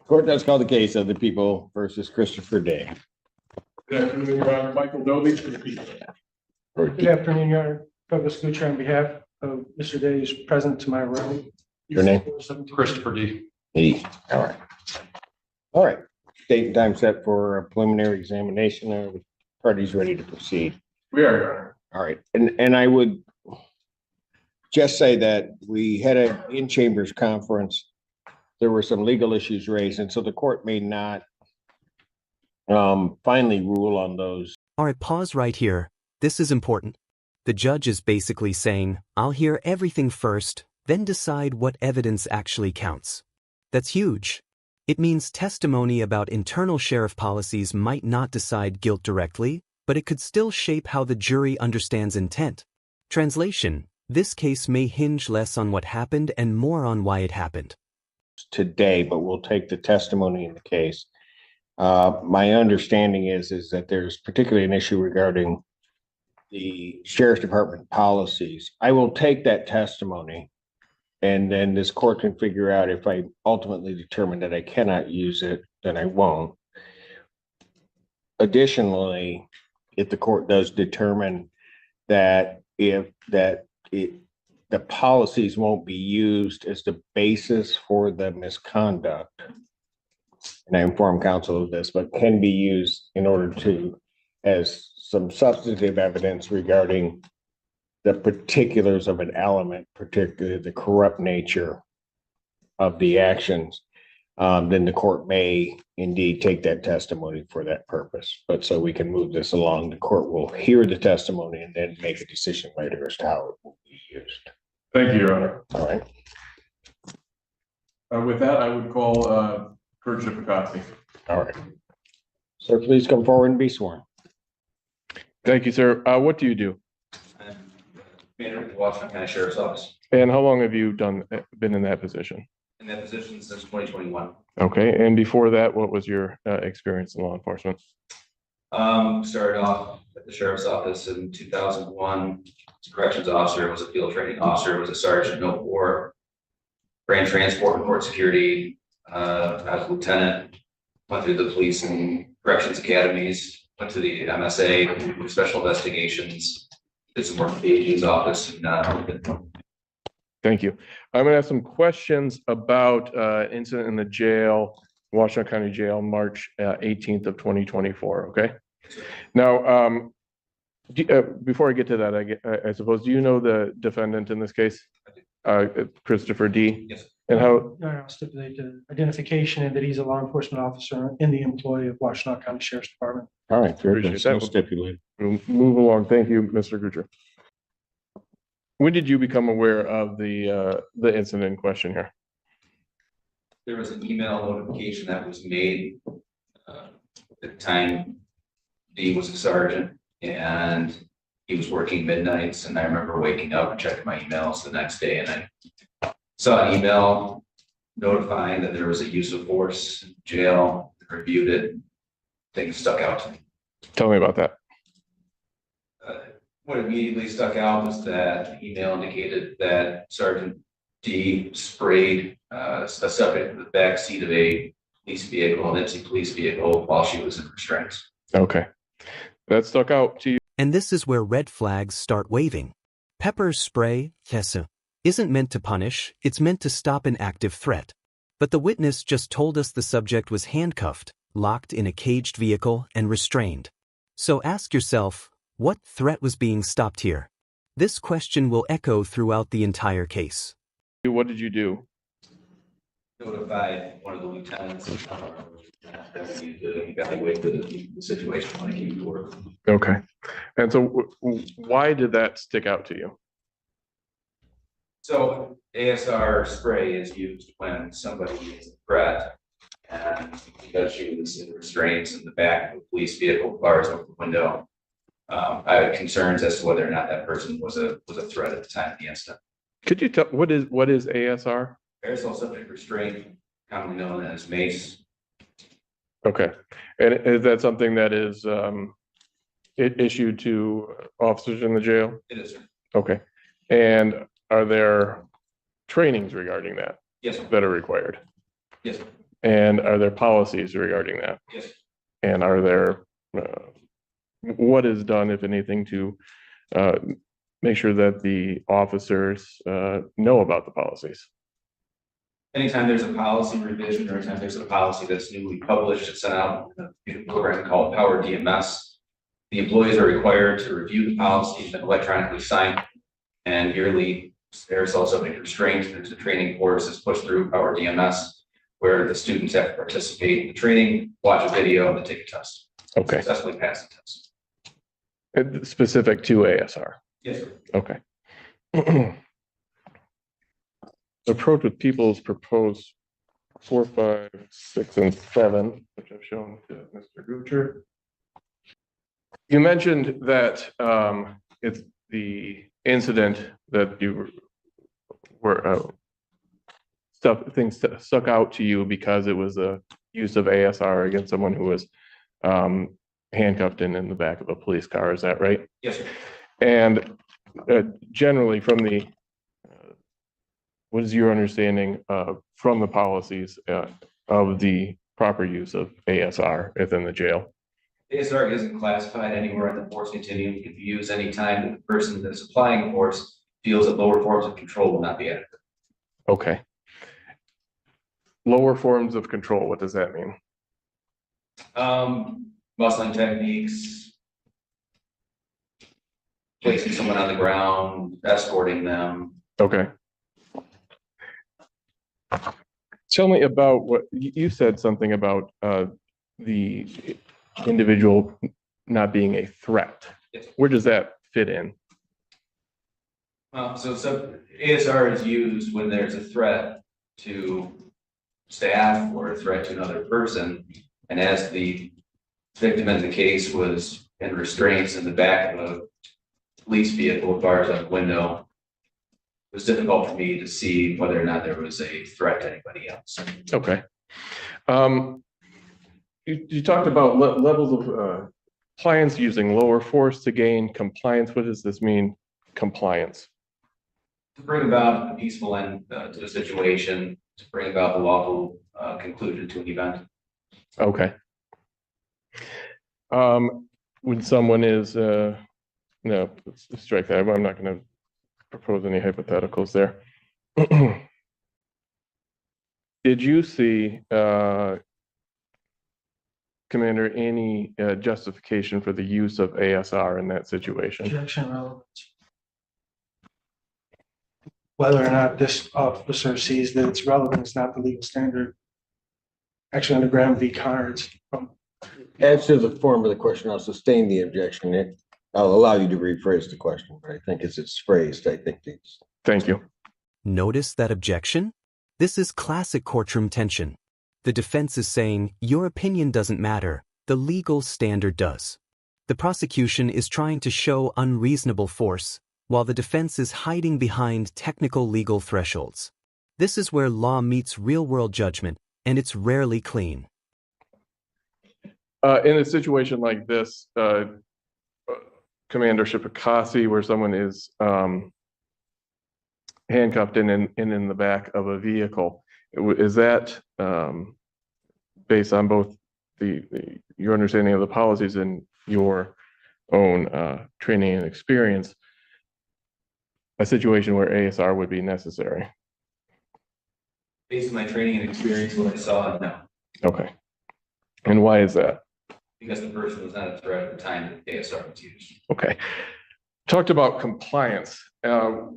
Court does call the case of the people versus Christopher Day. Good afternoon, Your Honor. Michael Doby for the people. Good afternoon, Your Honor. Douglas Gucci on behalf of Mr. Day is present to my right. Your name? Christopher D. He. All right. All right. Date and time set for a preliminary examination. Are the parties ready to proceed? We are, Your Honor. All right. And I would just say that we had an in-chambers conference. There were some legal issues raised, and so the court may not finally rule on those. All right, pause right here. This is important. The judge is basically saying, I'll hear everything first, then decide what evidence actually counts. That's huge. It means testimony about internal sheriff policies might not decide guilt directly, but it could still shape how the jury understands intent. Translation: this case may hinge less on what happened and more on why it happened. Today, but we'll take the testimony in the case. My understanding is that there's particularly an issue regarding the sheriff's department policies. I will take that testimony, and then this court can figure out if I ultimately determine that I cannot use it, then I won't. Additionally, if the court does determine that the policies won't be used as the basis for the misconduct, and I inform counsel of this, but can be used in order to, as some substantive evidence regarding the particulars of an element, particularly the corrupt nature of the actions, then the court may indeed take that testimony for that purpose. But so we can move this along. The court will hear the testimony and then make a decision later as to how it will be used. Thank you, Your Honor. All right. With that, I would call Kurt Schifferkowski. All right. Sir, please come forward and be sworn. Thank you, sir. What do you do? I'm manager of the Washington County Sheriff's Office. And how long have you been in that position? In that position since 2021. Okay. And before that, what was your experience in law enforcement? Started off at the Sheriff's Office in 2001. Was a corrections officer, was a field training officer, was a sergeant, no war, ran transport and port security. I was a lieutenant, went through the police and corrections academies, went to the MSA, special investigations, did some work at the agent's office. Thank you. I'm going to ask some questions about incident in the jail, Washington County Jail, March 18th of 2024. Okay. Now, before I get to that, I suppose, do you know the defendant in this case, Christopher D? Yes. And how? I'll stipulate the identification and that he's a law enforcement officer in the employ of Washington County Sheriff's Department. All right. Appreciate that. Stipulated. We'll move along. Thank you, Mr. Gucci. When did you become aware of the incident in question here? There was an email notification that was made at the time. He was a sergeant and he was working midnights, and I remember waking up and checking my emails the next day, and I saw an email notifying that there was a use of force in jail. Reviewed it. Things stuck out to me. Tell me about that. What immediately stuck out was that the email indicated that Sergeant D sprayed a subject in the back seat of a police vehicle, an empty police vehicle, while she was in restraints. Okay. That stuck out to you. And this is where red flags start waving. Pepper spray, isn't meant to punish, it's meant to stop an active threat. But the witness just told us the subject was handcuffed, locked in a caged vehicle, and restrained. So ask yourself, what threat was being stopped here? This question will echo throughout the entire case. What did you do? Notified one of the lieutenants that we need to evaluate the situation when I came to work. Okay. And so why did that stick out to you? So ASR spray is used when somebody is a threat, and because she was in restraints in the back of a police vehicle, bars over the window, I had concerns as to whether or not that person was a threat at the time of the incident. Could you tell what is ASR? Aerosol subject restraint, commonly known as MACE. Okay. And is that something that is issued to officers in the jail? It is, sir. Okay. And are there trainings regarding that? Yes, sir. That are required? Yes, sir. And are there policies regarding that? Yes. And are there, what is done, if anything, to make sure that the officers know about the policies? Anytime there's a policy revision or anytime there's a policy that's newly published, it's sent out in a program called Power DMS. The employees are required to review the policy and electronically sign. And yearly, there's also a restrained. There's a training course that's pushed through Power DMS where the students have to participate in the training, watch a video, and take a test. Okay. Successfully pass the test. Specific to ASR? Yes, sir. Okay. Approach with people's proposed 4, 5, 6, and 7, which I've shown to Mr. Gucher. You mentioned that it's the incident that you were things stuck out to you because it was a use of ASR against someone who was handcuffed and in the back of a police car. Is that right? Yes, sir. And generally, from the what is your understanding from the policies of the proper use of ASR within the jail? ASR isn't classified anywhere in the force continuum. It can be used anytime that the person that's applying force feels that lower forms of control will not be adequate. Okay. Lower forms of control, what does that mean? Muscling techniques, placing someone on the ground, escorting them. Okay. Tell me about what you said, something about the individual not being a threat. Yes. Where does that fit in? So ASR is used when there's a threat to staff or a threat to another person. And as the victim in the case was in restraints in the back of a police vehicle with bars on the window, it was difficult for me to see whether or not there was a threat to anybody else. Okay. You talked about levels of clients using lower force to gain compliance. What does this mean, compliance? To bring about a peaceful end to the situation, to bring about the lawful conclusion to an event. Okay. When someone is, no, let's strike that. I'm not going to propose any hypotheticals there. Did you see, Commander, any justification for the use of ASR in that situation? Objection relevant. Whether or not this officer sees that it's relevant is not the legal standard. Actually, under Graham v. Cards. As to the form of the question, I'll sustain the objection. I'll allow you to rephrase the question, but I think as it's phrased, I think it's. Thank you. Notice that objection? This is classic courtroom tension. The defense is saying, your opinion doesn't matter, the legal standard does. The prosecution is trying to show unreasonable force, while the defense is hiding behind technical legal thresholds. This is where law meets real-world judgment, and it's rarely clean. In a situation like this, Commander Shipakasi, where someone is handcuffed and in the back of a vehicle, is that based on both your understanding of the policies and your own training and experience, a situation where ASR would be necessary? Based on my training and experience, what I saw, no. Okay. And why is that? Because the person was not a threat at the time that ASR was used. Okay. Talked about compliance. What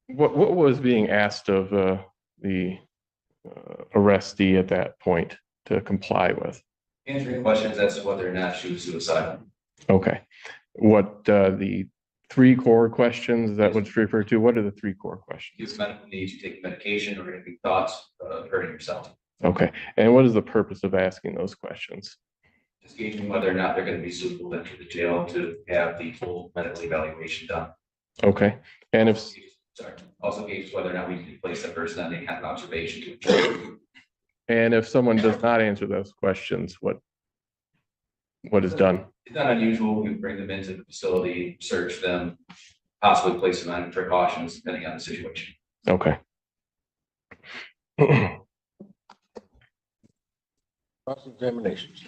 was being asked of the arrestee at that point to comply with? Answering questions as to whether or not she was suicidal. Okay. What the 3 core questions that was referred to? What are the 3 core questions? Use medical needs, you take medication, or any thoughts of hurting yourself. Okay. And what is the purpose of asking those questions? Just gauging whether or not they're going to be suitable to enter the jail to have the full medical evaluation done. Okay. And if Also gauge whether or not we can place that person on any kind of observation to ensure. and if someone does not answer those questions, what is done? It's not unusual. We bring them into the facility, search them, possibly place them on precautions depending on the situation. Okay. Cross-examinations.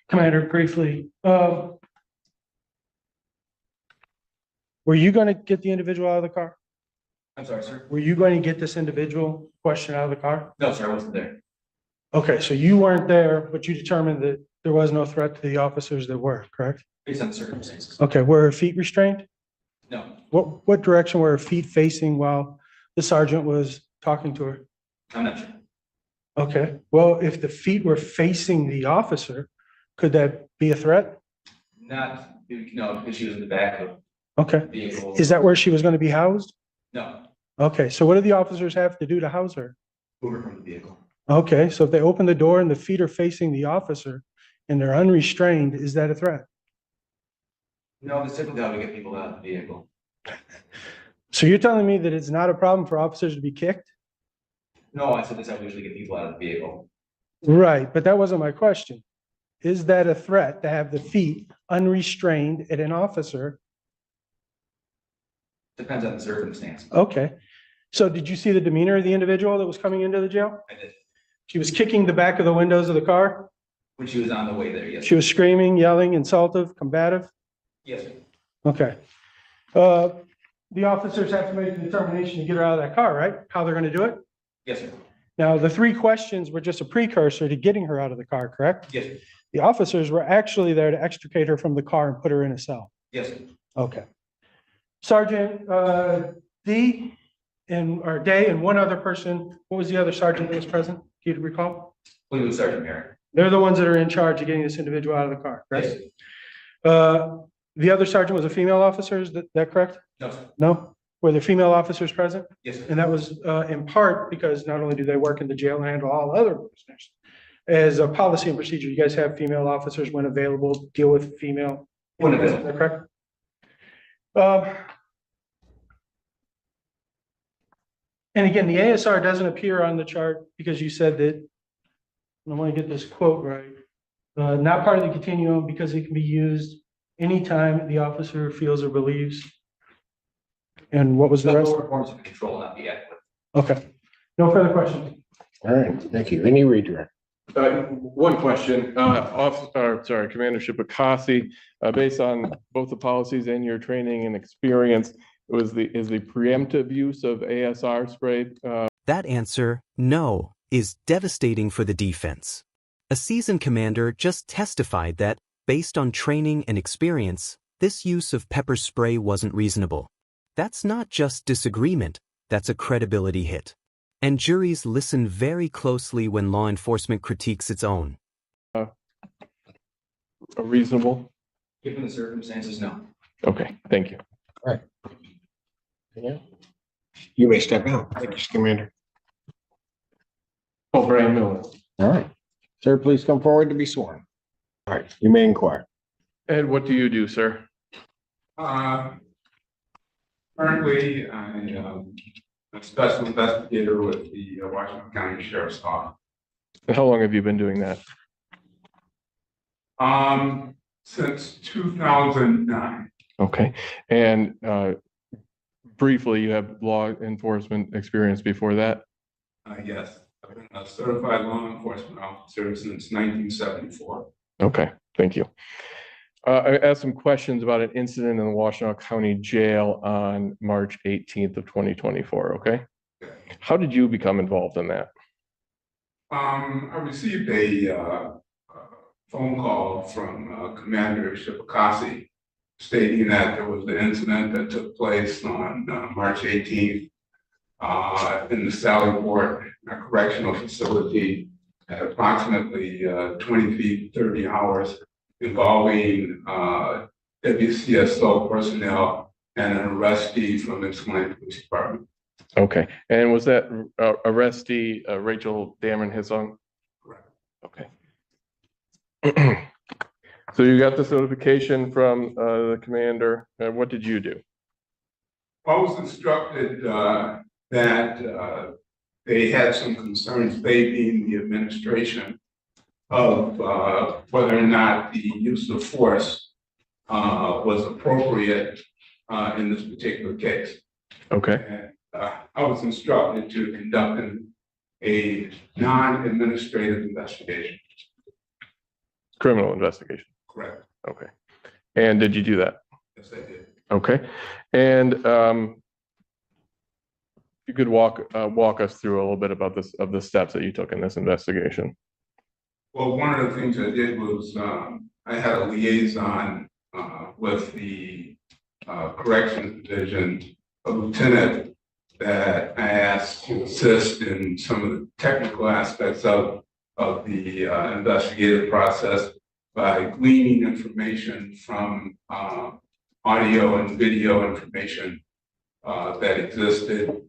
Commander, briefly, were you going to get the individual out of the car? I'm sorry, sir. Were you going to get this individual question out of the car? No, sir, I wasn't there. Okay, so you weren't there, but you determined that there was no threat to the officers that were, correct? Based on the circumstances. Okay, were her feet restrained? No, What direction were her feet facing while the sergeant was talking to her? I'm not sure. Okay, well, if the feet were facing the officer, could that be a threat? Not, no, because she was in the back of Okay, the vehicle. is that where she was going to be housed? No, Okay, so what do the officers have to do to house her? move her from the vehicle. Okay, so if they open the door and the feet are facing the officer and they're unrestrained, is that a threat? No, that's typically how we get people out of the vehicle. So you're telling me that it's not a problem for officers to be kicked? No, I said that's how we usually get people out of the vehicle. Right, but that wasn't my question. Is that a threat to have the feet unrestrained at an officer? Depends on the circumstance. Okay, so did you see the demeanor of the individual that was coming into the jail? I did. She was kicking the back of the windows of the car. When she was on the way there, yes. She was screaming, yelling, insultive, combative. Yes, sir. Okay. The officers have to make a determination to get her out of that car, right? How they're going to do it? Yes, sir. Now, the three questions were just a precursor to getting her out of the car, correct? Yes, sir. The officers were actually there to extricate her from the car and put her in a cell. Yes, sir. Okay. Sergeant D or Day and one other person, what was the other sergeant that was present? Do you recall? Believe it was Sergeant Merrick. They're the ones that are in charge of getting this individual out of the car, Yes, correct? sir. The other sergeant was a female officer, is that correct? No, sir. No? Were there female officers present? Yes, sir. And that was in part because not only do they work in the jail and handle all other prisoners, as a policy and procedure, you guys have female officers when available, deal with female. When Is available. that correct? And again, the ASR doesn't appear on the chart because you said that, I want to get this quote right, not part of the continuum because it can be used anytime the officer feels or believes. And what was the The rest? lower forms of control not be adequate. Okay, no further questions. All right, thank you. Any redirect? One question, Commander Shipakasi, based on both the policies and your training and experience, is the preemptive use of ASR spray? That answer, no, is devastating for the defense. A seasoned commander just testified that, based on training and experience, this use of pepper spray wasn't reasonable. That's not just disagreement, that's a credibility hit. And juries listen very closely when law enforcement critiques its own. Reasonable? Given the circumstances, no. Okay, thank you. Yeah. You may step out. Thank you, Commander. Oh, Brian Miller. All right. Sir, please come forward to be sworn. All right, you may inquire. Ed, what do you do, sir? Currently, I'm a special investigator with the Washington County Sheriff's Office. How long have you been doing that? Since 2009. Okay, and briefly, you have law enforcement experience before that? Yes, I've been a certified law enforcement officer since 1974. Okay, thank you. I asked some questions about an incident in the Washtenaw County Jail on March 18th of 2024, okay? How did you become involved in that? I received a phone call from Commander Shipakasi stating that there was an incident that took place on March 18th in the Sallyport Correctional Facility at approximately 20 feet, 30 hours, involving WCSO personnel and an arrestee from the Ypsilanti Police Department. Okay, and was that arrestee Rachel Dameron Hissong? Correct. Okay. So you got this notification from the commander, and what did you do? I was instructed that they had some concerns, they being the administration, of whether or not the use of force was appropriate in this particular case. Okay. And I was instructed to conduct an a non-administrative investigation. Criminal investigation. Correct. Okay. And did you do that? Yes, I did. Okay. And you could walk us through a little bit about the steps that you took in this investigation. Well, one of the things I did was I had a liaison with the corrections division, a lieutenant that I asked to assist in some of the technical aspects of the investigative process by gleaning information from audio and video information that existed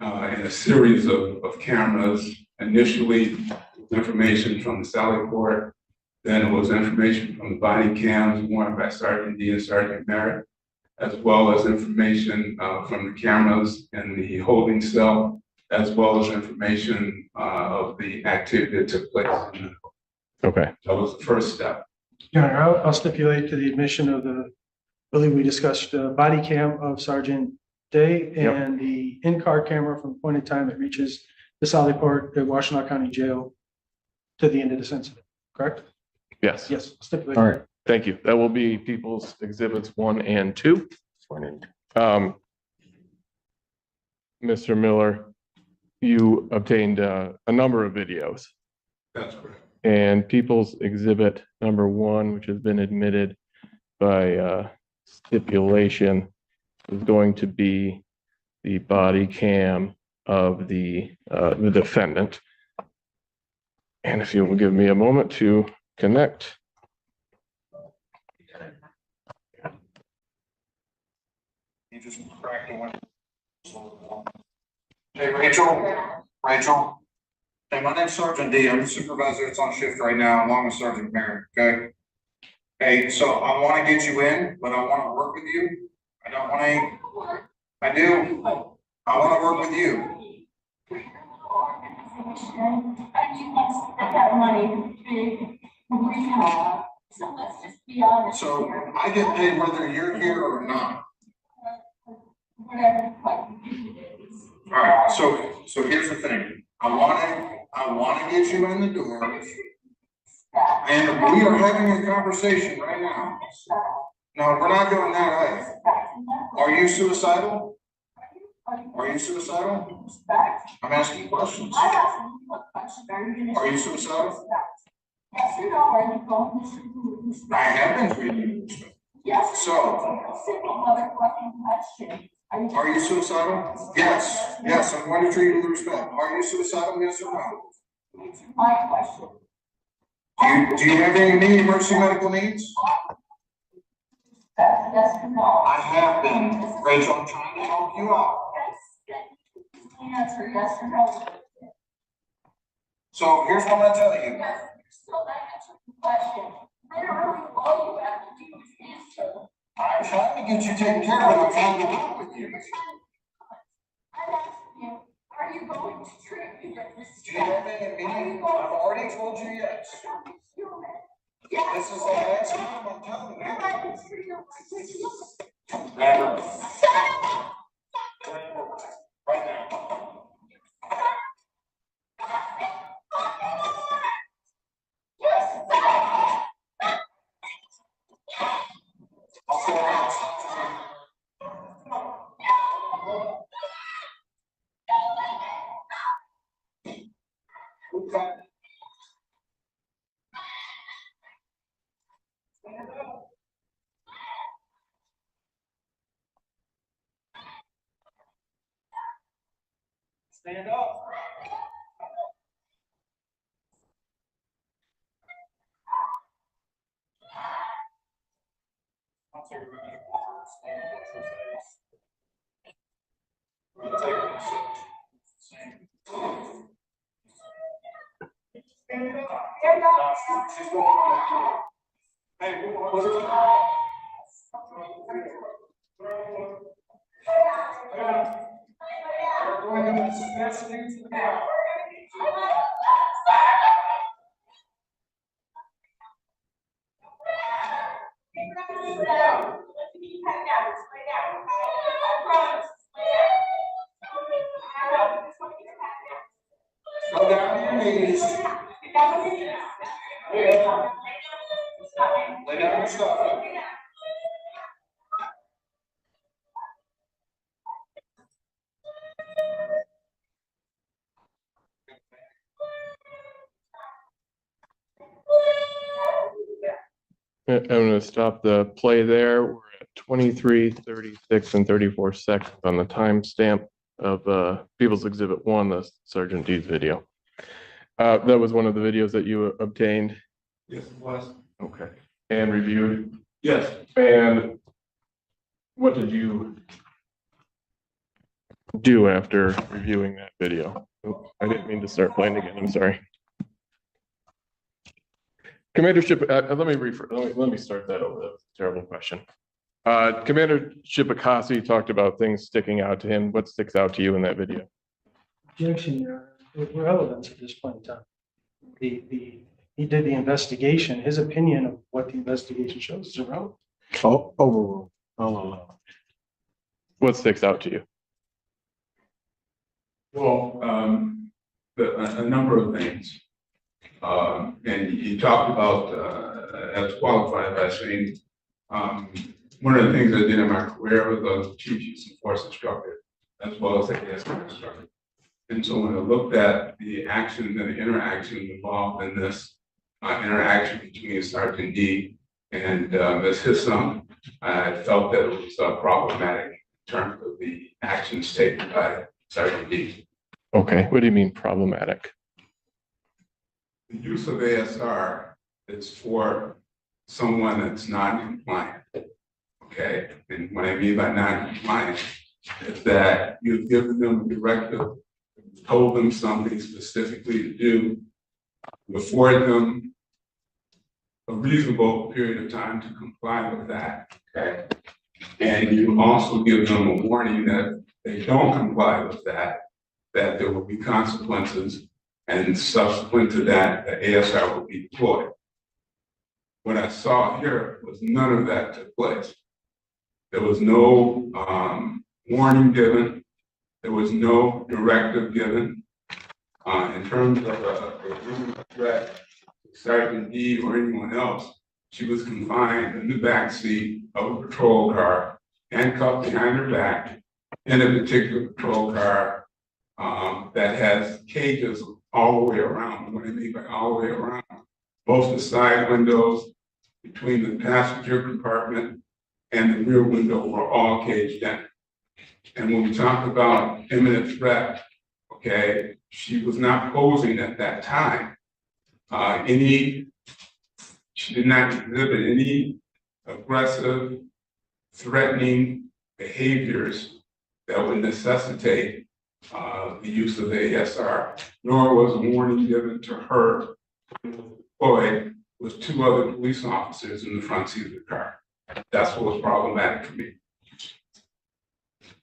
in a series of cameras. Initially, information from the Sally Court, then it was information from the body cams worn by Sergeant D and Sergeant Merritt, as well as information from the cameras in the holding cell, as well as information of the activity that took place. Okay. That was the first step. Your Honor, I'll stipulate to the admission of I believe we discussed body cam of Sergeant Day and the in-car camera from the point in time it reaches the Sally Port at Washtenaw County Jail to the end of this incident, correct? Yes. Yes, stipulate. All right. Thank you. That will be People's Exhibits 1 and 2. Mr. Miller, you obtained a number of videos. That's correct. And People's Exhibit number 1, which has been admitted by stipulation, is going to be the body cam of the defendant. And if you will give me a moment to connect. You just cracked the window. Hey, Rachel. Hey, my name's Sergeant D. I'm the supervisor that's on shift right now, along with Sergeant Merritt, okay? Hey, so I want to get you in, but I want to work with you. I don't want to, I do. I want to work with you. So let's just be honest. So I get paid whether you're here or not. All right, so here's the thing. I want to get you in the door, and we are having a conversation right now. No, we're not going that way. Are you suicidal? Are you suicidal? I'm asking questions. Are you suicidal? Yes or no, are you going to respect? I have been treating you. Yes. So, Simple motherfucking question. are you suicidal? Yes. Yes, I'm going to treat you with respect. Are you suicidal? Yes or no? My question. Do you have any emergency medical needs? Yes or no? I have been. Rachel, I'm trying to help you out. Answer yes or no. So here's what I'm gonna tell you. Still not answering the question. Literally, all you have to do is answer. I'm trying to get you taken care of, and I'm trying to talk with you. I'm asking you, are you going to treat me with this? Do you have any meaning? I've already told you yes. Yes. This is the last time I'm telling Am you. I going to treat you with this? Never. Shut up. Right now. Stand up. I'll take a minute. Stand up. Take a seat. Stand up. She's going on. Hey, what's it? Go down to your knees. Lay down your stuff. I'm going to stop the play there. We're at 23, 36, and 34 seconds on the timestamp of People's Exhibit 1, the Sergeant D's video. That was one of the videos that you obtained. Yes, it was. Okay. And reviewed. Yes. And what did you do after reviewing that video? Oh, I didn't mean to start playing again. I'm sorry. Commandership, let me start that over. That was a terrible question. Commander Shipakasi talked about things sticking out to him. What sticks out to you in that video? Objection, Your Honor, irrelevance at this point in time. He did the investigation. His opinion of what the investigation shows is irrelevant. Oh, overruled. Oh, What sticks out to you? Well, a number of things. And you talked about, as qualified by saying, one of the things I did in my career was a chief use of force instructor, as well as a ASR instructor. And so when I looked at the actions and the interactions involved in this interaction between Sergeant D and Ms. Hissam, I felt that it was problematic in terms of the actions taken by Sergeant D. Okay, what do you mean problematic? The use of ASR is for someone that's non-compliant, okay? And what I mean by non-compliant is that you've given them a directive, told them something specifically to do, you afford them a reasonable period of time to comply with that, okay? And you also give them a warning that if they don't comply with that there will be consequences, and subsequent to that, the ASR will be deployed. What I saw here was none of that took place. There was no warning given. There was no directive given. In terms of a threat to Sergeant D or anyone else, she was confined in the backseat of a patrol car, handcuffed behind her back, in a particular patrol car that has cages all the way around. What I mean by all the way around, both the side windows between the passenger compartment and the rear window were all caged in. And when we talk about imminent threat, okay, she was not posing at that time. She did not exhibit any aggressive, threatening behaviors that would necessitate the use of the ASR, nor was a warning given to her deployed with two other police officers in the front seat of the car. That's what was problematic for me.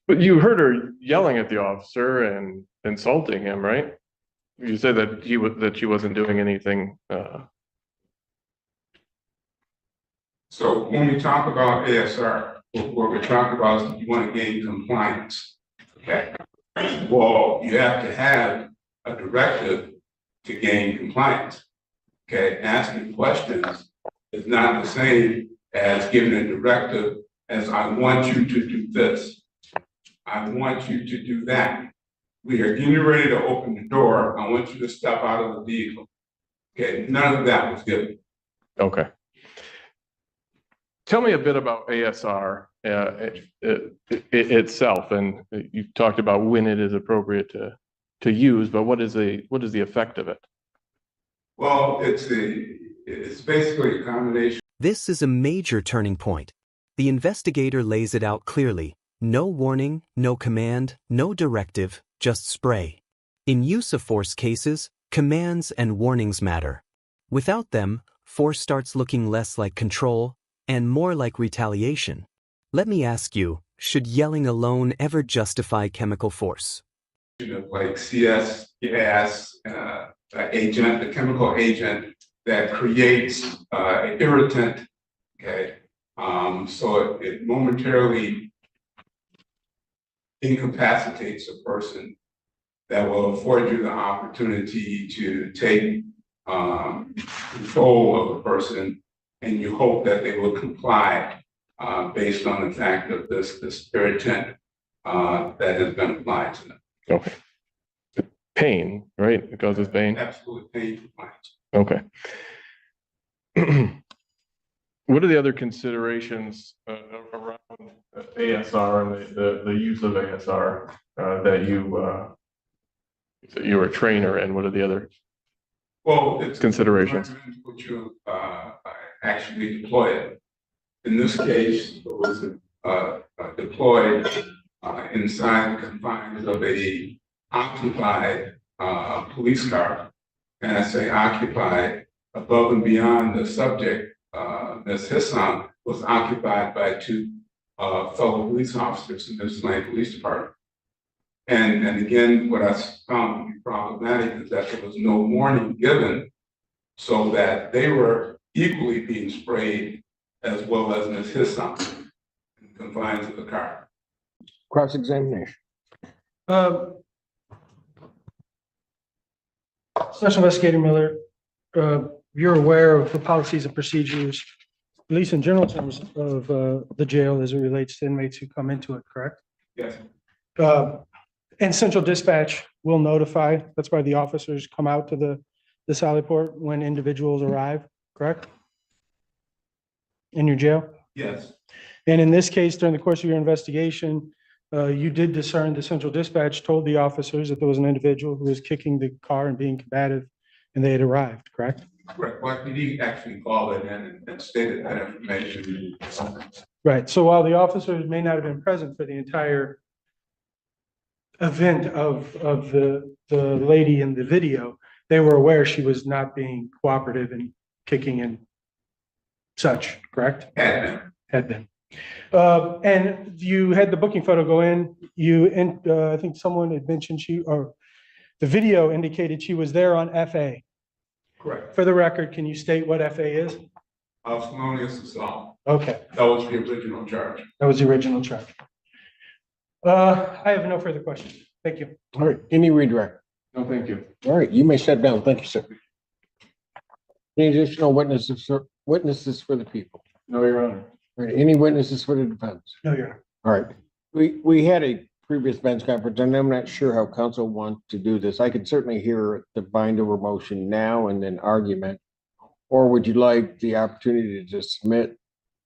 But you heard her yelling at the officer and insulting him, right? You said that she wasn't doing anything. So when we talk about ASR, what we're talking about is you want to gain compliance. Okay. Well, you have to have a directive to gain compliance. Okay, asking questions is not the same as giving a directive as I want you to do this. I want you to do that. We are getting ready to open the door. I want you to step out of the vehicle. Okay, none of that was given. Okay. Tell me a bit about ASR itself, and you've talked about when it is appropriate to use, but what is the effect of it? Well, it's basically a combination. This is a major turning point. The investigator lays it out clearly. No warning, no command, no directive, just spray. In use of force cases, commands and warnings matter. Without them, force starts looking less like control and more like retaliation. Let me ask you, should yelling alone ever justify chemical force? Like CS gas agent, a chemical agent that creates an irritant, okay? So it momentarily incapacitates a person that will afford you the opportunity to take control of a person, and you hope that they will comply based on the fact of this irritant that has been applied to them. Okay. Pain, right? It causes pain? Absolute pain. Okay. What are the other considerations around ASR and the use of ASR that you were a trainer in? What are the other It's considerations? Would you actually deploy it? In this case, it was deployed inside the confines of a occupied police car. And I say occupied above and beyond the subject. Ms. Hissam was occupied by two fellow police officers in the Cincinnati Police Department. And again, what I found to be problematic is that there was no warning given, so that they were equally being sprayed as well as Ms. Hissam in the confines of the car. Cross-examination. Special Investigator Miller, you're aware of the policies and procedures, at least in general terms of the jail as it relates to inmates who come into it, correct? Yes. And Central Dispatch will notify, that's why the officers come out to the Sally Port when individuals arrive, correct? In your jail? Yes. And in this case, during the course of your investigation, you did discern the Central Dispatch told the officers that there was an individual who was kicking the car and being combative, and they had arrived, correct? Correct. Well, he actually called it in and stated that information. Right. So while the officers may not have been present for the entire event of the lady in the video, they were aware she was not being cooperative and kicking and such, correct? Had been. And you had the booking photo go in, I think someone had mentioned or the video indicated she was there on FA. Correct. For the record, can you state what FA is? Felonious assault. Okay, That was the original charge. that was the original charge. I have no further questions. Thank you. All right, any redirect? No, thank you. All right, you may step down. Thank you, sir. Any additional witnesses for the people? No, Your Honor. All right, any witnesses for the defense? No, Your Honor. All right, we had a previous bench conference, and I'm not sure how council wants to do this. I could certainly hear the bind over motion now and then argument. Or would you like the opportunity to submit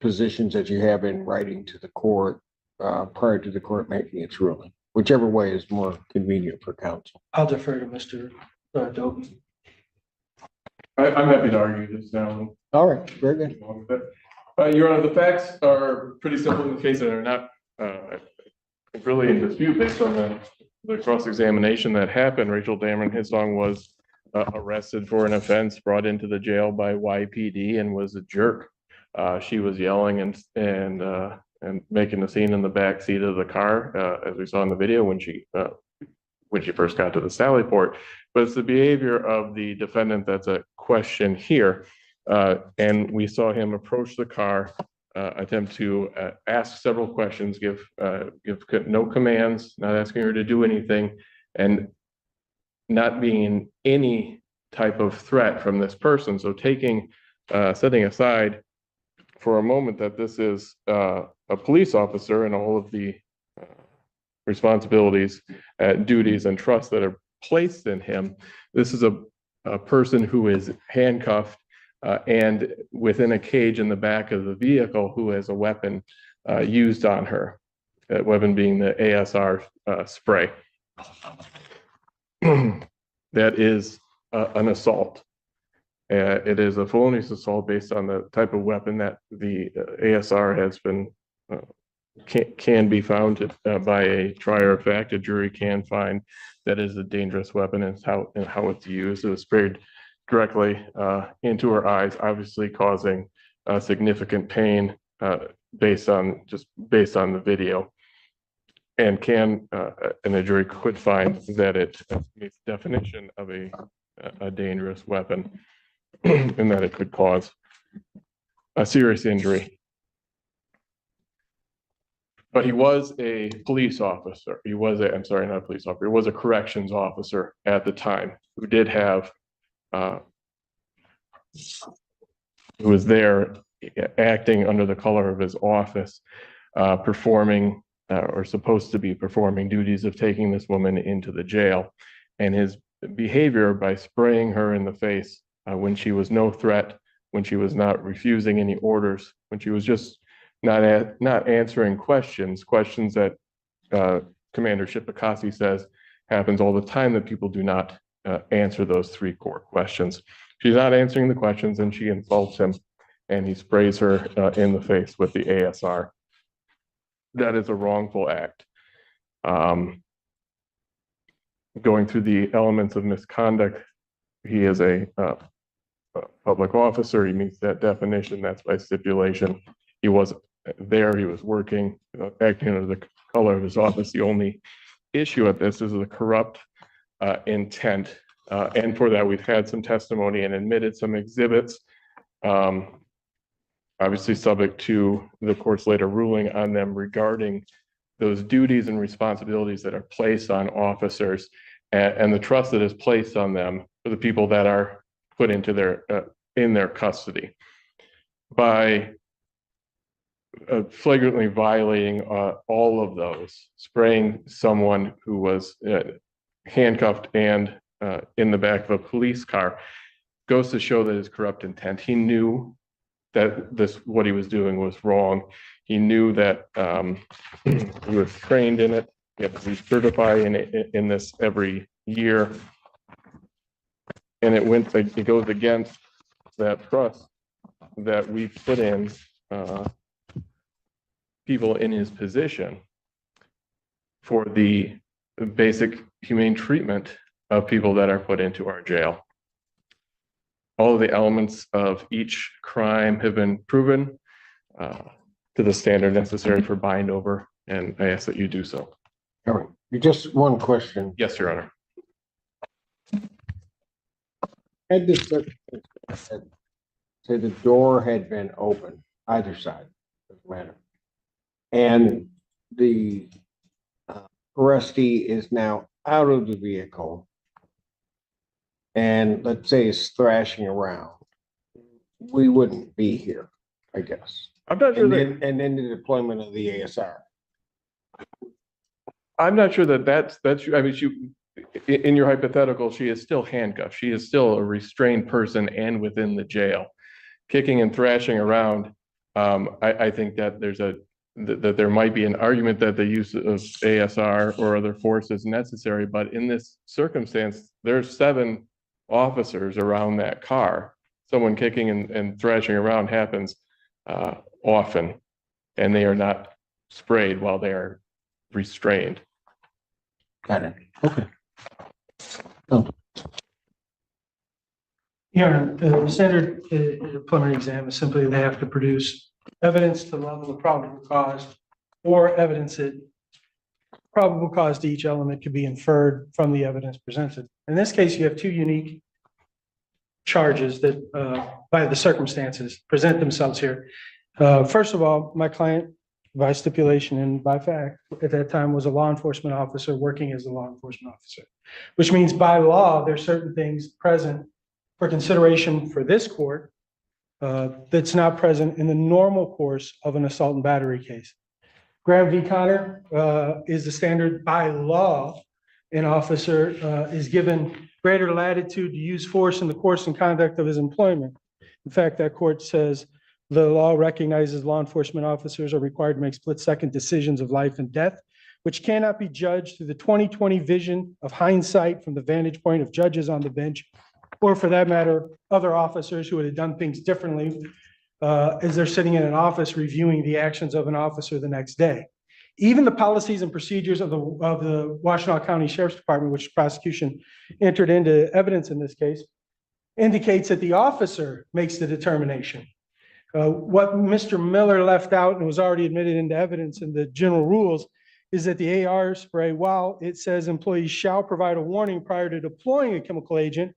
positions that you have in writing to the court prior to the court making its ruling? Whichever way is more convenient for council. I'll defer to Mr. Doby. I'm happy to argue this now. All right, very good. Your Honor, the facts are pretty simple in the case and are not really in dispute based on the cross-examination that happened. Rachel Dameron Hissong was arrested for an offense, brought into the jail by YPD, and was a jerk. She was yelling and making a scene in the back seat of the car, as we saw in the video when she first got to the Sally Port. But it's the behavior of the defendant that's a question here. And we saw him approach the car, attempt to ask several questions, give no commands, not asking her to do anything, and not being any type of threat from this person. So setting aside for a moment that this is a police officer and all of the responsibilities, duties, and trusts that are placed in him, this is a person who is handcuffed and within a cage in the back of the vehicle who has a weapon used on her, that weapon being the ASR spray. That is an assault. It is a felonious assault based on the type of weapon that the ASR has been, can be found by a trier of fact. A jury can find that is a dangerous weapon and how it's used. It was sprayed directly into her eyes, obviously causing significant pain based on the video, and a jury could find that it meets the definition of a dangerous weapon and that it could cause a serious injury. But he was a police officer. I'm sorry, not a police officer. He was a corrections officer at the time who did have, who was there acting under the color of his office, performing or supposed to be performing duties of taking this woman into the jail. And his behavior by spraying her in the face when she was no threat, when she was not refusing any orders, when she was just not answering questions that Commander Shipakasi says happens all the time, that people do not answer those 3 core questions. She's not answering the questions and she insults him and he sprays her in the face with the ASR. That is a wrongful act. Going through the elements of misconduct, he is a public officer. He meets that definition. That's by stipulation. He was there. He was working, acting under the color of his office. The only issue at this is the corrupt intent. And for that, we've had some testimony and admitted some exhibits, obviously subject to the court's later ruling on them regarding those duties and responsibilities that are placed on officers and the trust that is placed on them for the people that are put into in their custody. By flagrantly violating all of those, spraying someone who was handcuffed and in the back of a police car, goes to show that his corrupt intent. He knew that what he was doing was wrong. He knew that he was trained in it. He had to recertify in this every year. And it goes against that trust that we put in people in his position for the basic humane treatment of people that are put into our jail. All of the elements of each crime have been proven to the standard necessary for bind over, and I ask that you do so. All right, just one question. Yes, Your Honor. Had this, say the door had been open, either side, doesn't matter. And the arrestee is now out of the vehicle and let's say is thrashing around, we wouldn't be here, I guess. I'm not sure that. And then the deployment of the ASR. I'm not sure that that's. I mean, in your hypothetical, she is still handcuffed. She is still a restrained person and within the jail, kicking and thrashing around. I think that that there might be an argument that the use of ASR or other force is necessary, but in this circumstance, there's 7 officers around that car. Someone kicking and thrashing around happens often, and they are not sprayed while they are restrained. Got it. Okay. Oh. Yeah, the standard preliminary exam is simply they have to produce evidence to the level of probable cause or evidence that probable cause to each element could be inferred from the evidence presented. In this case, you have 2 unique charges that by the circumstances present themselves here. First of all, my client, by stipulation and by fact, at that time was a law enforcement officer working as a law enforcement officer, which means by law, there's certain things present for consideration for this court that's not present in the normal course of an assault and battery case. Graham v. Connor is the standard by law. An officer is given greater latitude to use force in the course and conduct of his employment. In fact, that court says the law recognizes law enforcement officers are required to make split-second decisions of life and death, which cannot be judged through the 20/20 vision of hindsight from the vantage point of judges on the bench, or for that matter, other officers who would have done things differently as they're sitting in an office reviewing the actions of an officer the next day. Even the policies and procedures of the Washtenaw County Sheriff's Department, which prosecution entered into evidence in this case, indicates that the officer makes the determination. What Mr. Miller left out and was already admitted into evidence in the general rules is that the AR spray, while it says employees shall provide a warning prior to deploying a chemical agent,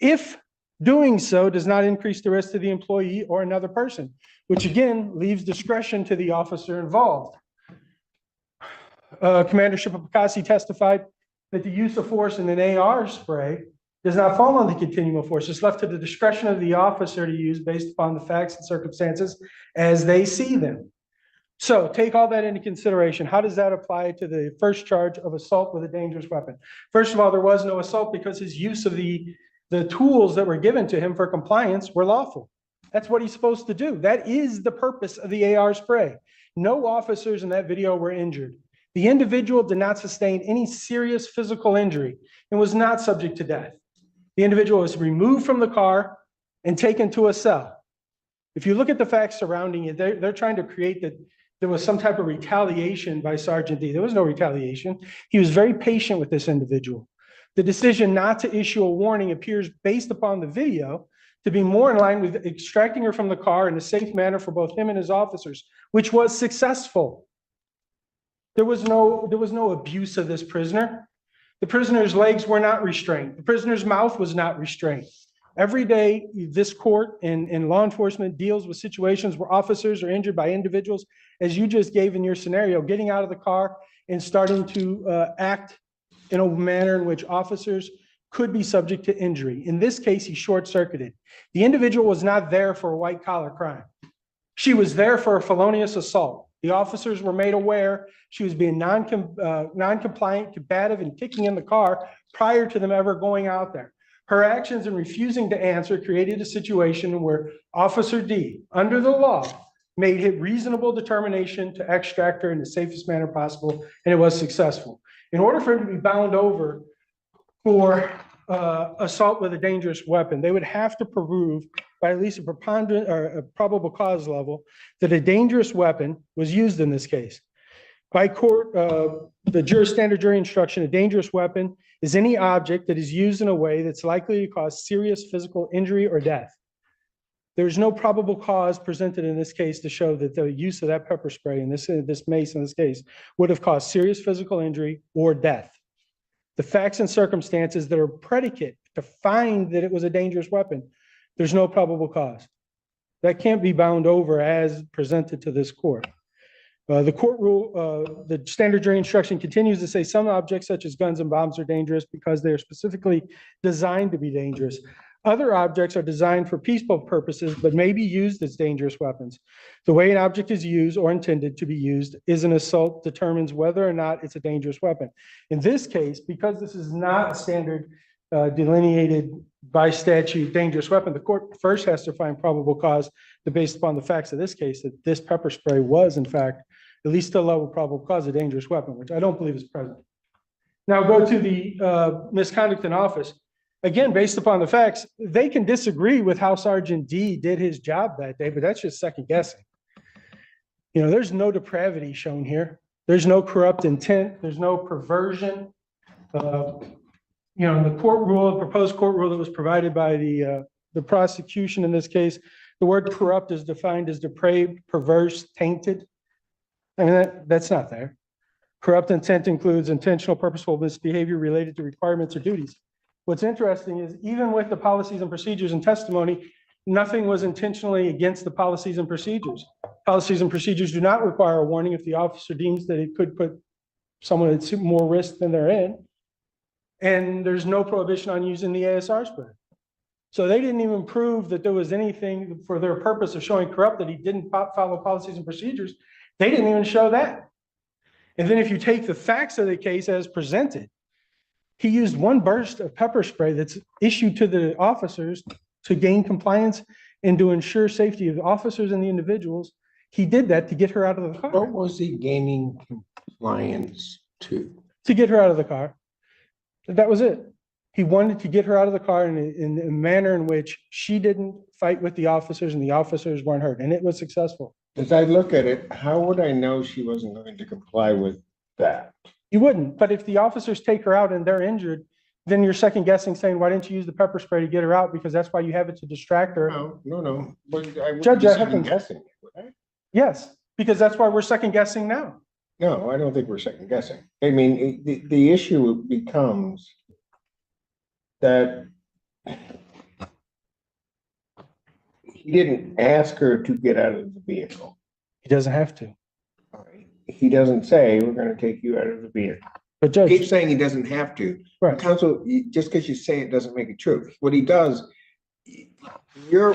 if doing so does not increase the risk to the employee or another person, which again leaves discretion to the officer involved. Commander Shipakasi testified that the use of force in an AR spray does not fall on the continuum of force. It's left to the discretion of the officer to use based upon the facts and circumstances as they see them. So take all that into consideration. How does that apply to the first charge of assault with a dangerous weapon? First of all, there was no assault because his use of the tools that were given to him for compliance were lawful. That's what he's supposed to do. That is the purpose of the AR spray. No officers in that video were injured. The individual did not sustain any serious physical injury and was not subject to death. The individual was removed from the car and taken to a cell. If you look at the facts surrounding it, they're trying to create that there was some type of retaliation by Sergeant D. There was no retaliation. He was very patient with this individual. The decision not to issue a warning appears, based upon the video, to be more in line with extracting her from the car in a safe manner for both him and his officers, which was successful. There was no abuse of this prisoner. The prisoner's legs were not restrained. The prisoner's mouth was not restrained. Every day, this court and law enforcement deals with situations where officers are injured by individuals, as you just gave in your scenario, getting out of the car and starting to act in a manner in which officers could be subject to injury. In this case, he short-circuited. The individual was not there for a white-collar crime. She was there for a felonious assault. The officers were made aware she was being non-compliant, combative, and kicking in the car prior to them ever going out there. Her actions in refusing to answer created a situation where Officer D, under the law, made a reasonable determination to extract her in the safest manner possible, and it was successful. In order for him to be bound over for assault with a dangerous weapon, they would have to prove by at least a preponderant or a probable cause level that a dangerous weapon was used in this case. By court, the standard jury instruction, a dangerous weapon is any object that is used in a way that's likely to cause serious physical injury or death. There's no probable cause presented in this case to show that the use of that pepper spray in this mace in this case would have caused serious physical injury or death. The facts and circumstances that are predicate to find that it was a dangerous weapon, there's no probable cause. That can't be bound over as presented to this court. The court rule, the standard jury instruction continues to say some objects such as guns and bombs are dangerous because they are specifically designed to be dangerous. Other objects are designed for peaceful purposes, but may be used as dangerous weapons. The way an object is used or intended to be used is an assault determines whether or not it's a dangerous weapon. In this case, because this is not a standard delineated by statute dangerous weapon, the court first has to find probable cause that based upon the facts of this case, that this pepper spray was in fact, at least a level of probable cause, a dangerous weapon, which I don't believe is present. Now go to the misconduct in office. Again, based upon the facts, they can disagree with how Sergeant D did his job that day, but that's just second guessing. You know, there's no depravity shown here. There's no corrupt intent. There's no perversion. You know, in the court rule, proposed court rule that was provided by the prosecution in this case, the word corrupt is defined as depraved, perverse, tainted. I mean, that's not there. Corrupt intent includes intentional, purposeful misbehavior related to requirements or duties. What's interesting is even with the policies and procedures and testimony, nothing was intentionally against the policies and procedures. Policies and procedures do not require a warning if the officer deems that it could put someone at more risk than they're in. And there's no prohibition on using the ASR spray. So they didn't even prove that there was anything for their purpose of showing corrupt that he didn't follow policies and procedures. They didn't even show that. And then if you take the facts of the case as presented, he used one burst of pepper spray that's issued to the officers to gain compliance and to ensure safety of the officers and the individuals. He did that to get her out of the car. What was he gaining compliance to? To get her out of the car. That was it. He wanted to get her out of the car in a manner in which she didn't fight with the officers and the officers weren't hurt. And it was successful. As I look at it, how would I know she wasn't going to comply with that? You wouldn't. But if the officers take her out and they're injured, then you're second guessing saying, why didn't you use the pepper spray to get her out? Because that's why you have it to distract her. No. But I Judge, I haven't guessing. Right? Yes, because that's why we're second guessing now. No, I don't think we're second guessing. I mean, the issue becomes that he didn't ask her to get out of the vehicle. He doesn't have to. All right. he doesn't say, we're gonna take you out of the vehicle. But Judge, Keep saying he doesn't have to. right, Counsel, just because you say it doesn't make it true. What he does,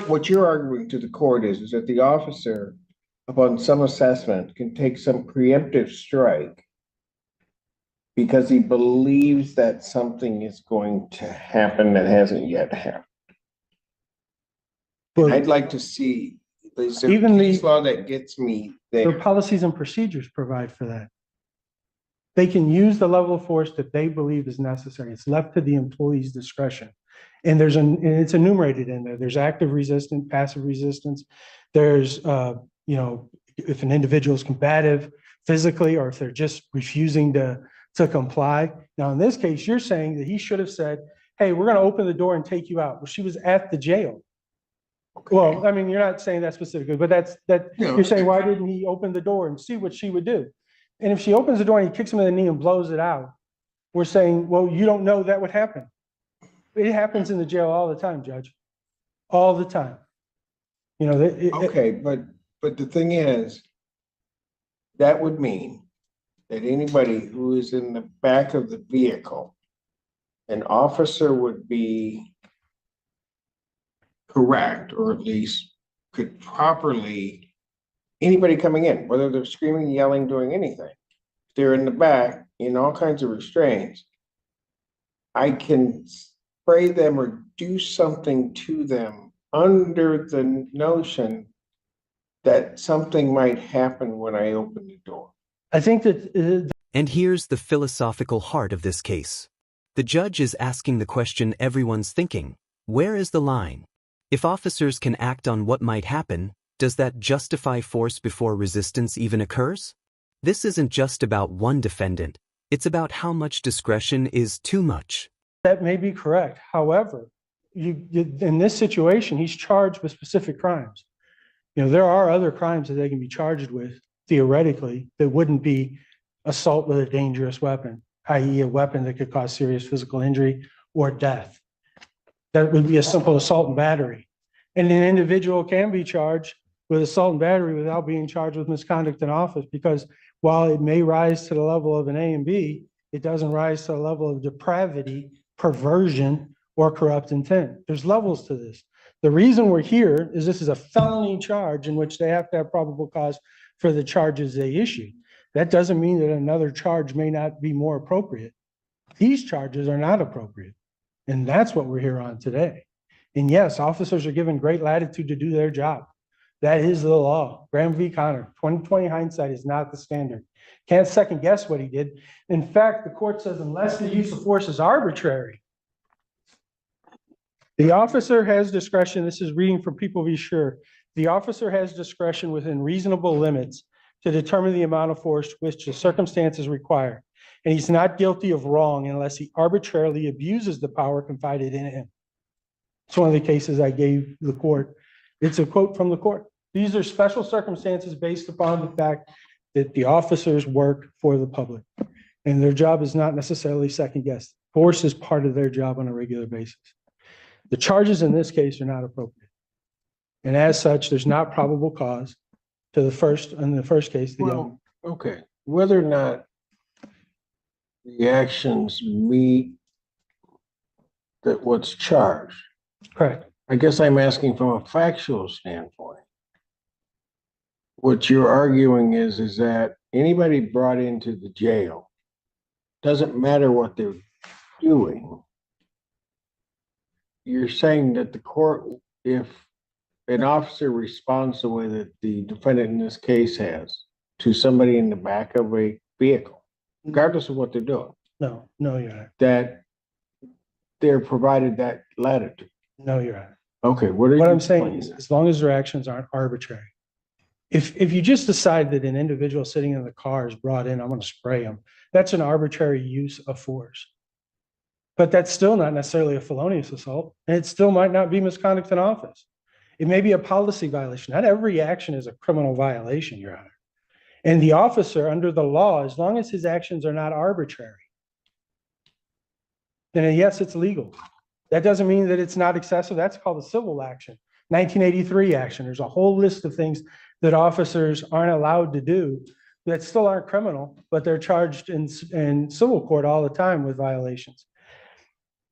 what you're arguing to the court is that the officer, upon some assessment, can take some preemptive strike because he believes that something is going to happen that hasn't yet happened. well, I'd like to see, is there Even the- case law that gets me their there? policies and procedures provide for that. They can use the level of force that they believe is necessary. It's left to the employee's discretion. And and it's enumerated in there. There's active resistance, passive resistance. There's, if an individual is combative physically, or if they're just refusing to comply. Now, in this case, you're saying that he should have said, hey, we're going to open the door and take you out. Well, she was at the jail. Well, I mean, you're not saying that specifically, but you're saying, why didn't he open the door and see what she would do? And if she opens the door and he kicks him in the knee and blows it out, we're saying, well, you don't know that would happen. It happens in the jail all the time, Judge. All the time. Okay, but the thing is, that would mean that anybody who is in the back of the vehicle, an officer would be correct, or at least could properly, anybody coming in, whether they're screaming, yelling, doing anything, if they're in the back in all kinds of restraints, I can spray them or do something to them under the notion that something might happen when I open the door. I think that And here's the philosophical heart of this case. The judge is asking the question everyone's thinking. Where is the line? If officers can act on what might happen, does that justify force before resistance even occurs? This isn't just about one defendant. It's about how much discretion is too much. that may be correct. However, in this situation, he's charged with specific crimes. There are other crimes that they can be charged with, theoretically, that wouldn't be assault with a dangerous weapon, i.e. a weapon that could cause serious physical injury or death. That would be a simple assault and battery. And an individual can be charged with assault and battery without being charged with misconduct in office, because while it may rise to the level of an A and B, it doesn't rise to the level of depravity, perversion, or corrupt intent. There's levels to this. The reason we're here is this is a felony charge in which they have to have probable cause for the charges they issued. That doesn't mean that another charge may not be more appropriate. These charges are not appropriate. And that's what we're here on today. And yes, officers are given great latitude to do their job. That is the law. Graham v. Connor, 2020 hindsight is not the standard. Can't second guess what he did. In fact, the court says unless the use of force is arbitrary, the officer has discretion. This is reading from People v. Sure. The officer has discretion within reasonable limits to determine the amount of force which the circumstances require. And he's not guilty of wrong unless he arbitrarily abuses the power confided in him. It's one of the cases I gave the court. It's a quote from the court. These are special circumstances based upon the fact that the officers work for the public, and their job is not necessarily second guessed. Force is part of their job on a regular basis. The charges in this case are not appropriate. And as such, there's not probable cause to in the first case. Well, okay, whether or not the actions meet that what's charged. Correct. I guess I'm asking from a factual standpoint. What you're arguing is that anybody brought into the jail, doesn't matter what they're doing. You're saying that the court, if an officer responds the way that the defendant in this case has to somebody in the back of a vehicle, regardless of what they're doing. No, Your Honor. That they're provided that latitude. No, Your Honor. Okay, What I'm saying is, as long as their actions aren't arbitrary. If you just decide that an individual sitting in the car is brought in, I'm going to spray them, that's an arbitrary use of force. But that's still not necessarily a felonious assault, and it still might not be misconduct in office. It may be a policy violation. Not every action is a criminal violation, Your Honor. And the officer, under the law, as long as his actions are not arbitrary, then yes, it's legal. That doesn't mean that it's not excessive. That's called a civil action. 1983 action. There's a whole list of things that officers aren't allowed to do that still aren't criminal, but they're charged in civil court all the time with violations.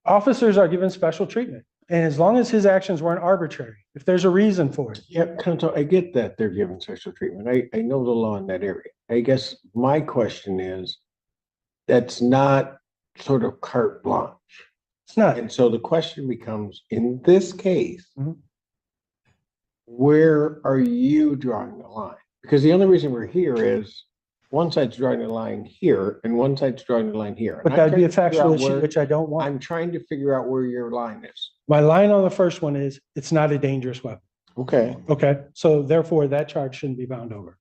Officers are given special treatment. And as long as his actions weren't arbitrary, if there's a reason for it. Yeah, counsel, I get that they're given special treatment. I know the law in that area. I guess my question is, that's not sort of carte blanche. It's not. And so the question becomes, in this case, Mhm. where are you drawing the line? Because the only reason we're here is one side's drawing the line here and one side's drawing the line here. But And I'm that'd be a trying to figure factual out issue, where- which I don't want. I'm trying to figure out where your line is. My line on the first one is, it's not a dangerous weapon. Okay. Okay, so therefore that charge shouldn't be bound over.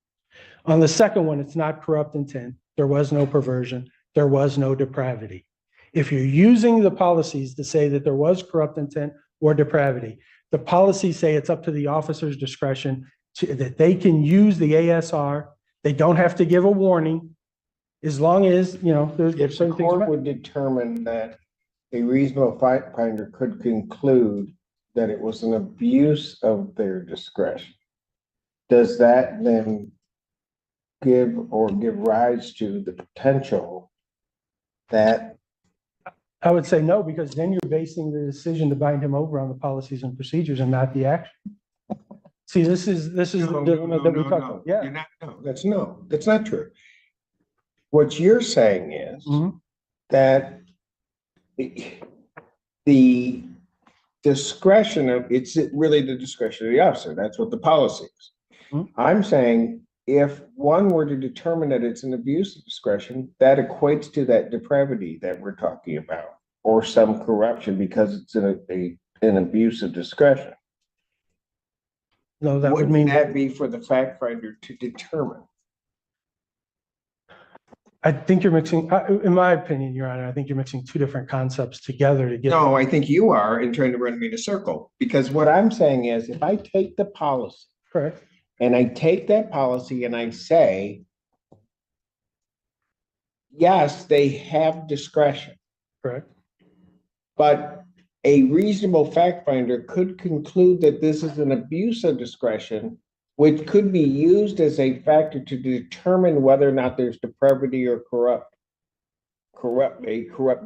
On the second one, it's not corrupt intent. There was no perversion. There was no depravity. If you're using the policies to say that there was corrupt intent or depravity, the policies say it's up to the officer's discretion that they can use the ASR. They don't have to give a warning as long as, there's If the certain things. court would determine that a reasonable fact finder could conclude that it was an abuse of their discretion, does that then give rise to the potential that I would say no, because then you're basing the decision to bind him over on the policies and procedures and not the action. See, this is the dilemma that we talked about. Yeah. You're not, that's not true. What you're saying is Mhm. that the discretion it's really the discretion of the officer. That's what the policy is. Mhm. I'm saying if one were to determine that it's an abuse of discretion, that equates to that depravity that we're talking about, or some corruption because it's an abuse of discretion. No, that would Wouldn't mean, that be for the fact finder to determine? I think you're mixing, in my opinion, Your Honor, I think you're mixing two different concepts together to get. No, I think you are in trying to run me in a circle, because what I'm saying is if I take the policy Correct. and I take that policy and I say, yes, they have discretion, Correct. but a reasonable fact finder could conclude that this is an abuse of discretion, which could be used as a factor to determine whether or not there's depravity or corrupt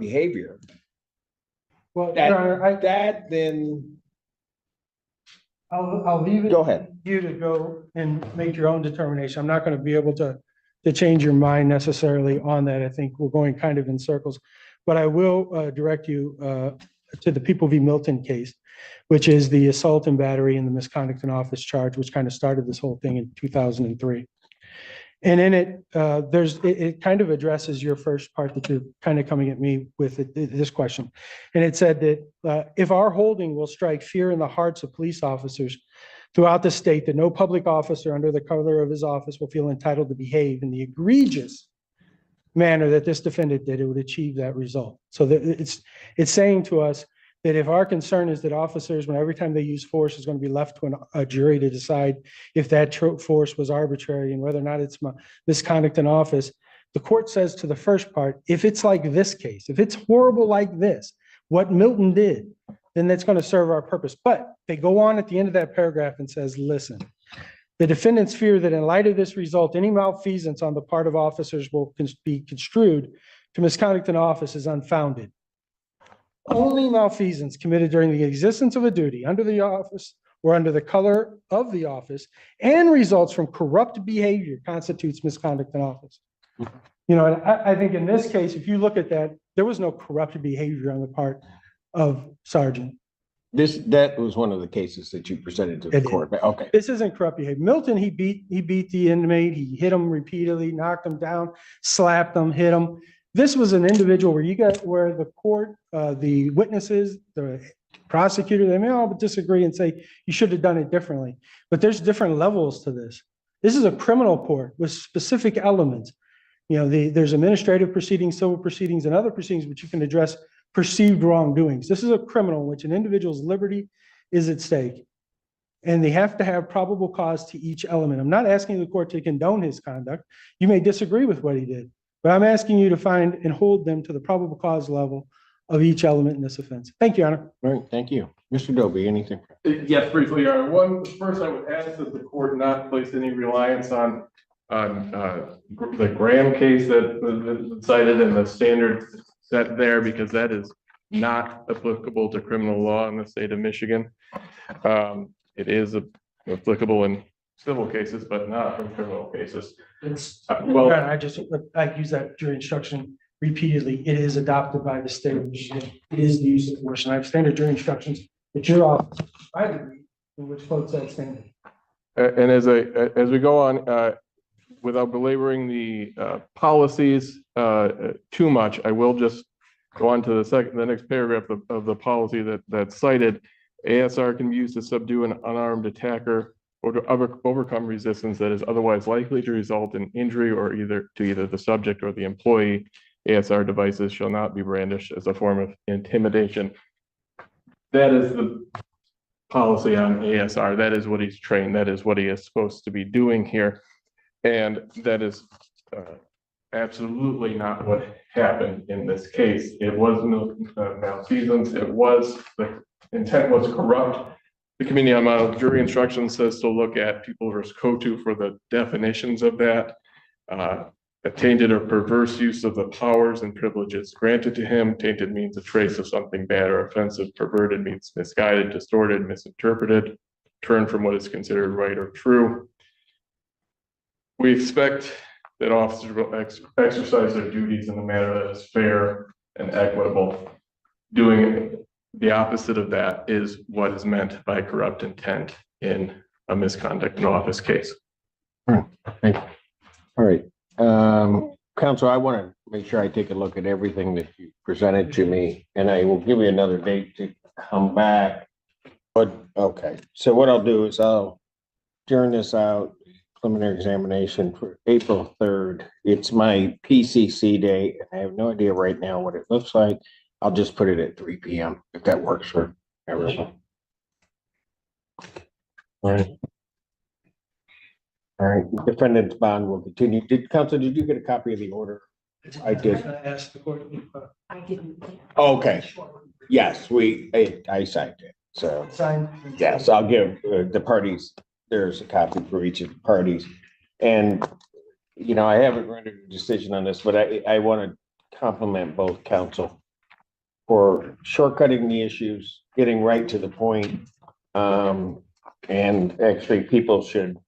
behavior. Well, Your Honor, That then, I'll leave it. go ahead. You to go and make your own determination. I'm not going to be able to change your mind necessarily on that. I think we're going kind of in circles. But I will direct you to the People v. Milton case, which is the assault and battery and the misconduct in office charge, which kind of started this whole thing in 2003. And in it, it kind of addresses your first part that you're kind of coming at me with this question. And it said that if our holding will strike fear in the hearts of police officers throughout the state, that no public officer under the color of his office will feel entitled to behave in the egregious manner that this defendant did, it would achieve that result. So that it's saying to us that if our concern is that officers, when every time they use force, is going to be left to a jury to decide if that force was arbitrary and whether or not it's misconduct in office, the court says to the first part, if it's like this case, if it's horrible like this, what Milton did, then that's going to serve our purpose. But they go on at the end of that paragraph and says, listen, the defendants fear that in light of this result, any malfeasance on the part of officers will be construed to misconduct in office is unfounded. Only malfeasance committed during the existence of a duty under the office or under the color of the office and results from corrupt behavior constitutes misconduct in office. And I think in this case, if you look at that, there was no corrupt behavior on the part of Sergeant. That was one of the cases that you presented to the court. Okay. This isn't corrupt behavior. Milton, he beat the inmate. He hit him repeatedly, knocked him down, slapped him, hit him. This was an individual where the court, the witnesses, the prosecutor, they may all disagree and say you should have done it differently. But there's different levels to this. This is a criminal court with specific elements. There's administrative proceedings, civil proceedings, and other proceedings which you can address perceived wrongdoings. This is a criminal in which an individual's liberty is at stake. And they have to have probable cause to each element. I'm not asking the court to condone his conduct. You may disagree with what he did, but I'm asking you to find and hold them to the probable cause level of each element in this offense. Thank you, Your Honor. All right, thank you. Mr. Dobie, anything? Yes, briefly, Your Honor. First, I would ask that the court not place any reliance on on the Graham case that was cited in the standard set there, because that is not applicable to criminal law in the state of Michigan. It is applicable in civil cases, but not in criminal cases. It's, Well, I use that jury instruction repeatedly. It is adopted by the state of Michigan. It is the use of force. And I have standard jury instructions that your office provided me, in which quotes that standard. and as we go on, without belaboring the policies too much, I will just go on to the next paragraph of the policy that's cited. ASR can be used to subdue an unarmed attacker or to overcome resistance that is otherwise likely to result in injury or either the subject or the employee. ASR devices shall not be brandished as a form of intimidation. That is the policy on ASR. That is what he's trained. That is what he is supposed to be doing here. And that is absolutely not what happened in this case. It was malfeasance. It was, the intent was corrupt. The Committee on Model Jury Instructions says to look at People versus Kotu for the definitions of that. A tainted or perverse use of the powers and privileges granted to him. Tainted means a trace of something bad or offensive. Perverted means misguided, distorted, misinterpreted, turned from what is considered right or true. We expect that officers will exercise their duties in a manner that is fair and equitable. Doing the opposite of that is what is meant by corrupt intent in a misconduct in office case. All right. Counsel, I want to make sure I take a look at everything that you presented to me, and I will give you another date to come back. But, okay, so what I'll do is I'll turn this out, preliminary examination for April 3rd. It's my PCC day, and I have no idea right now what it looks like. I'll just put it at 3 p.m. if that works for everyone. All right. All right, defendant's bond will continue. Counsel, did you get a copy of the order? I did. Ask the court. I didn't. Okay. Yes, I signed it. So, Signed. yes, I'll give the parties, there's a copy for each of the parties. And, you know, I haven't rendered a decision on this, but I want to compliment both counsel for shortcutting the issues, getting right to the point. And actually, people should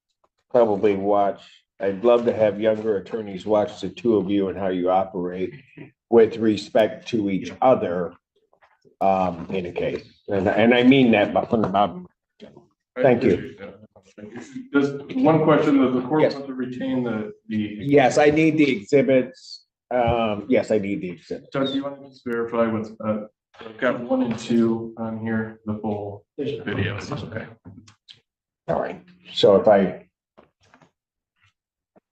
probably watch. I'd love to have younger attorneys watch the two of you and how you operate with respect to each other in a case. And I mean that from the bottom. Thank you. Just one question, does the court Yes. want to retain the? Yes, I need the exhibits. Yes, I need the exhibits. Doug, do you want to just verify what's, I've got 1 and 2 on here, the full videos, okay. All right. So if I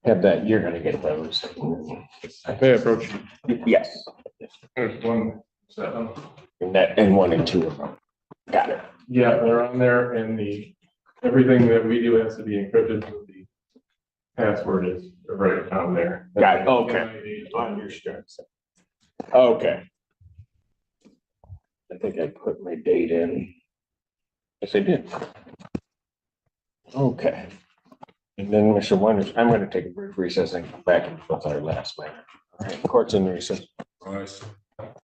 have that, you're gonna get those. I may approach you. Yes, There's one set. and 1 and 2 of them. Got it. Yeah, they're on there, and everything that we do has to be encrypted, so the password is right on there. Got it. Okay. Understood. Okay. I think I put my date in. Yes, I did. Okay. And then Mr. Wonders, I'm going to take a brief recess and come back and fill our last matter. All right, court's in recess.